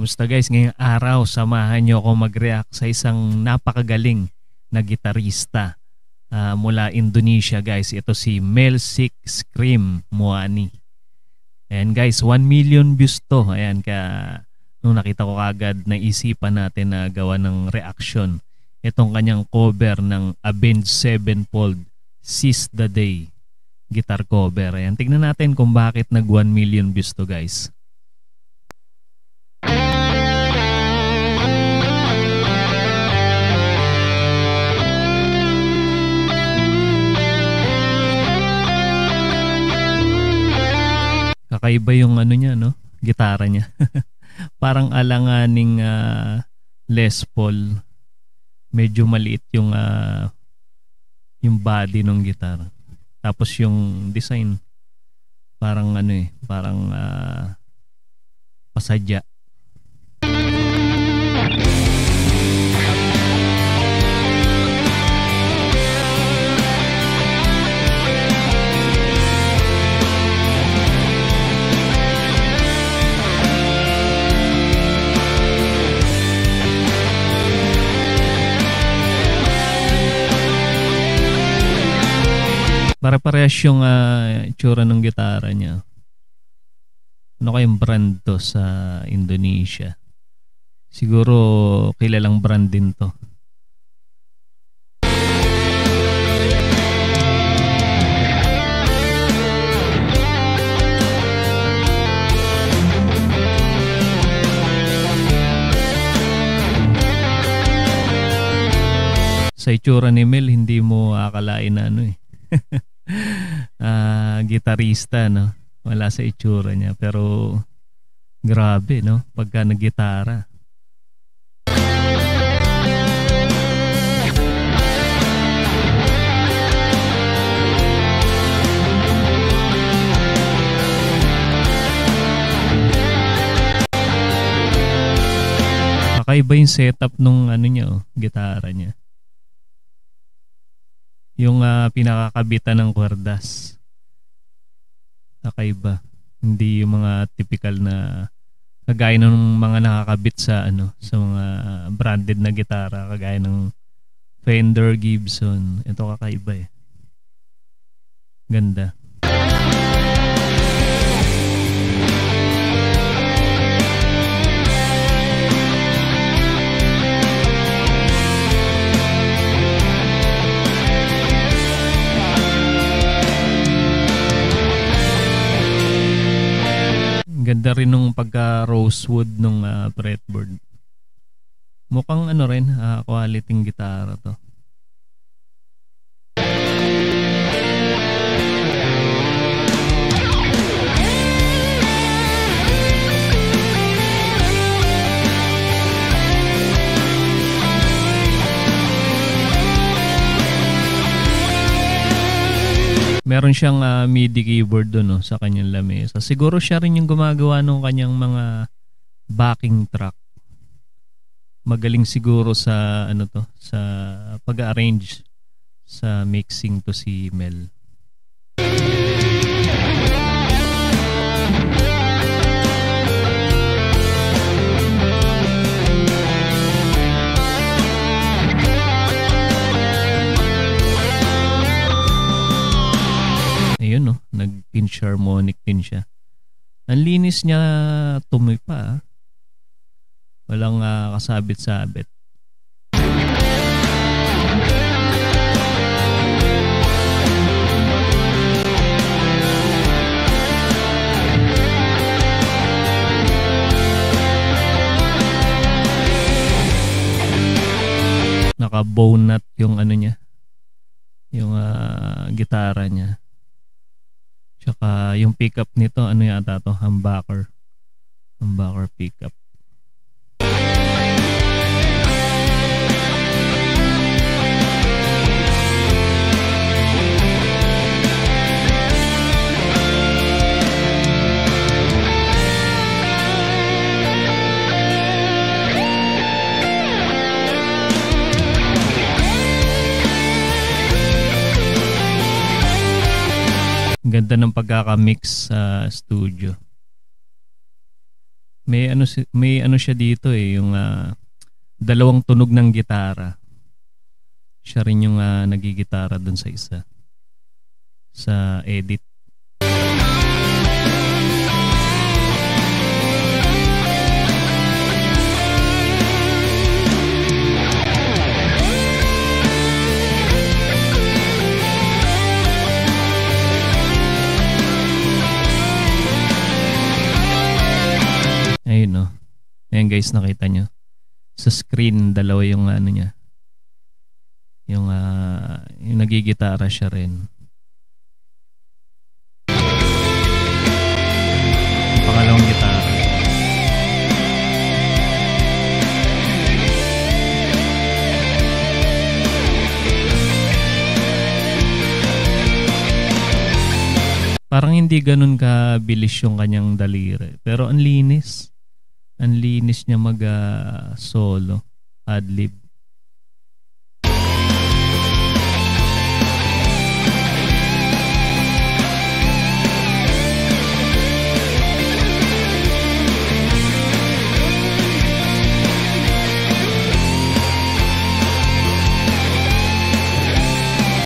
Kumusta guys? Ngayong araw, samahan nyo ako mag-react sa isang napakagaling na gitarista mula Indonesia guys. Ito si Melsik Scream Moani. Ayan guys, 1 million views to. Ayan, kaya nung nakita ko kagad, naisipan natin na gawa ng reaction. Itong kanyang cover ng Avenged Sevenfold, Seize the Day guitar cover. Ayan, tignan natin kung bakit nag 1 million views to guys. Kakaiba yung ano niya, no? Gitara niya. Parang alanganing Les Paul. Medyo maliit yung body ng gitara. Tapos yung design parang ano parang pasadya. Pare-parehas yung itsura ng gitara niya. Ano kayong brand to sa Indonesia? Siguro kilalang brand din to. Sa itsura ni Mel, hindi mo akalain na ano gitarista, no? Wala sa itsura niya, pero grabe, no? Pagka naggitara. Kakaiba yung setup nung ano niya, gitara niya. Yung pinakakabitan ng kwerdas. Kakaiba. Hindi yung mga typical na kagaya ng mga nakakabit sa sa mga branded na gitara, kagaya ng Fender, Gibson. Ito kakaiba Ganda. Ganda rin nung pagka rosewood nung fretboard. Mukhang rin, quality gitara to. Meron siyang MIDI keyboard doon sa kanyang lamesa. Siguro siya rin yung gumagawa ng kanyang mga backing track. Magaling siguro sa sa pag-arrange, sa mixing to si Mel. Ayun, no? Nag-pinch harmonic din siya. Ang linis niya, tumoy pa. Walang kasabit-sabit. Naka-bow nut yung niya. Yung gitara niya. Tsaka yung pickup nito, yata to? Humbucker. Humbucker pickup. Ganda ng pagkaka-mix sa studio. May ano siya dito eh, yung dalawang tunog ng gitara. Siya rin yung nagigitara dun sa isa. Sa edit. Ayun no. Ayan guys, nakita nyo. Sa screen, dalawa yung ano niya. Yung nagigitara siya rin. Yung pangalawang gitara. Parang hindi ganun kabilis yung kanyang daliri. Pero ang linis. Ang linis niya mag-solo. Ad-lib.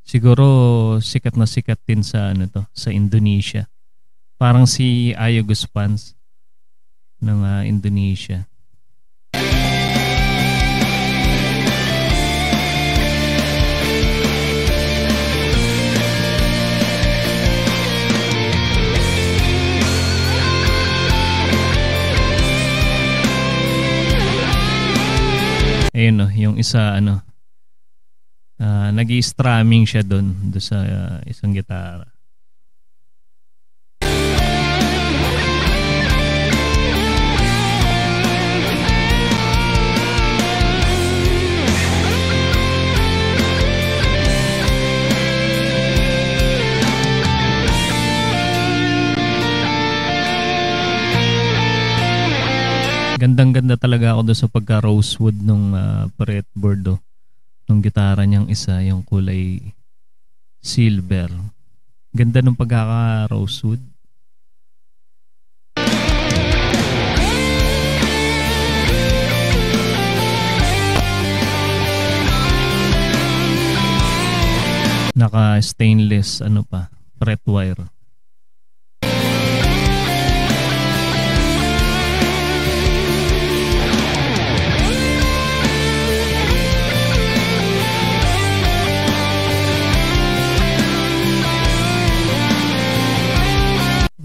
Siguro sikat na sikat din sa ano to, sa Indonesia. Parang si Ayo Guzpans ng Indonesia. Ayun no, yung isa ano, nag-i-strumming siya doon sa isang gitara. Gandang-ganda talaga ako doon sa pagka-rosewood nung fretboard do. Nung gitara niyang isa, yung kulay silver. Ganda nung pagkaka-rosewood. Naka-stainless ano pa, fret wire.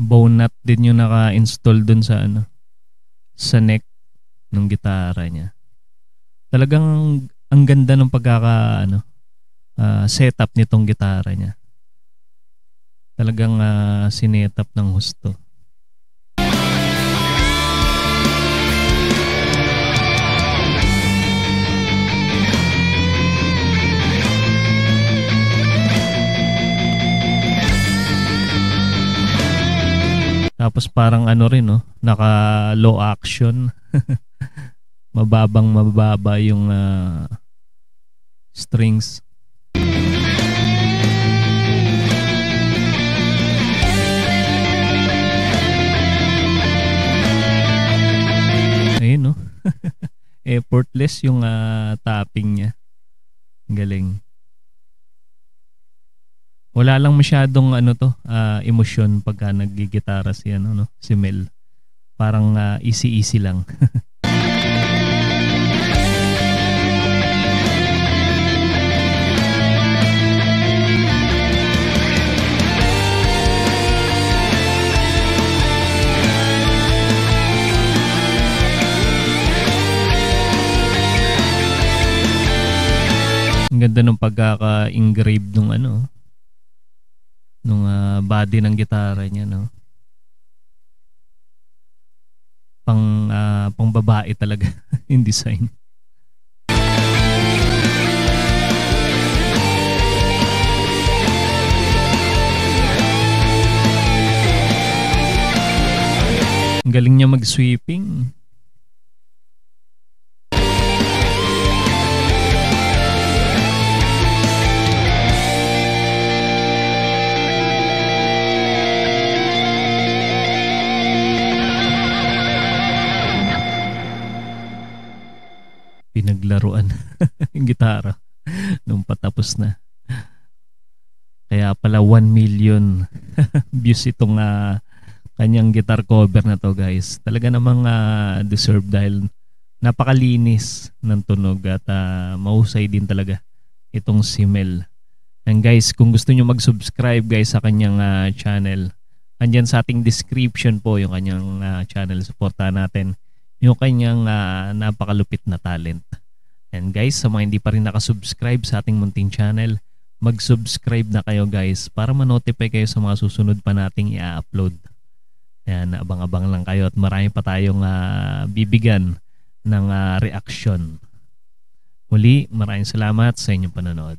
Bone nut din yung naka-install dun sa ano, sa neck ng gitara niya. Talagang ang ganda ng pagkaka ano, setup nitong gitara niya. Talagang sinetap ng husto. Tapos parang ano rin no, naka low action. Mababa yung strings. Ayun no. Effortless yung tapping niya. Galing. Wala lang masyadong ano to, emosyon pagka naggigitara si ano no, si Mel. Parang easy lang. Ang ganda ng pagkaka-engrave nung ano, nung body ng gitara niya no. Pang babae talaga yung design. Ang galing niya mag-sweeping. yung gitara nung patapos na. Kaya pala 1 million views itong kanyang guitar cover na to, guys. Talaga namang deserve dahil napakalinis ng tunog at mahusay din talaga itong si Mel. And guys, kung gusto nyo mag-subscribe guys sa kanyang channel, andyan sa ating description po yung kanyang channel. Supportahan natin yung kanyang napakalupit na talent. And guys, sa mga hindi pa rin nakasubscribe sa ating munting channel, mag-subscribe na kayo guys para ma-notify kayo sa mga susunod pa nating i-upload. Ayan, abang-abang lang kayo at marami pa tayong bibigyan ng reaction. Muli, maraming salamat sa inyong panonood.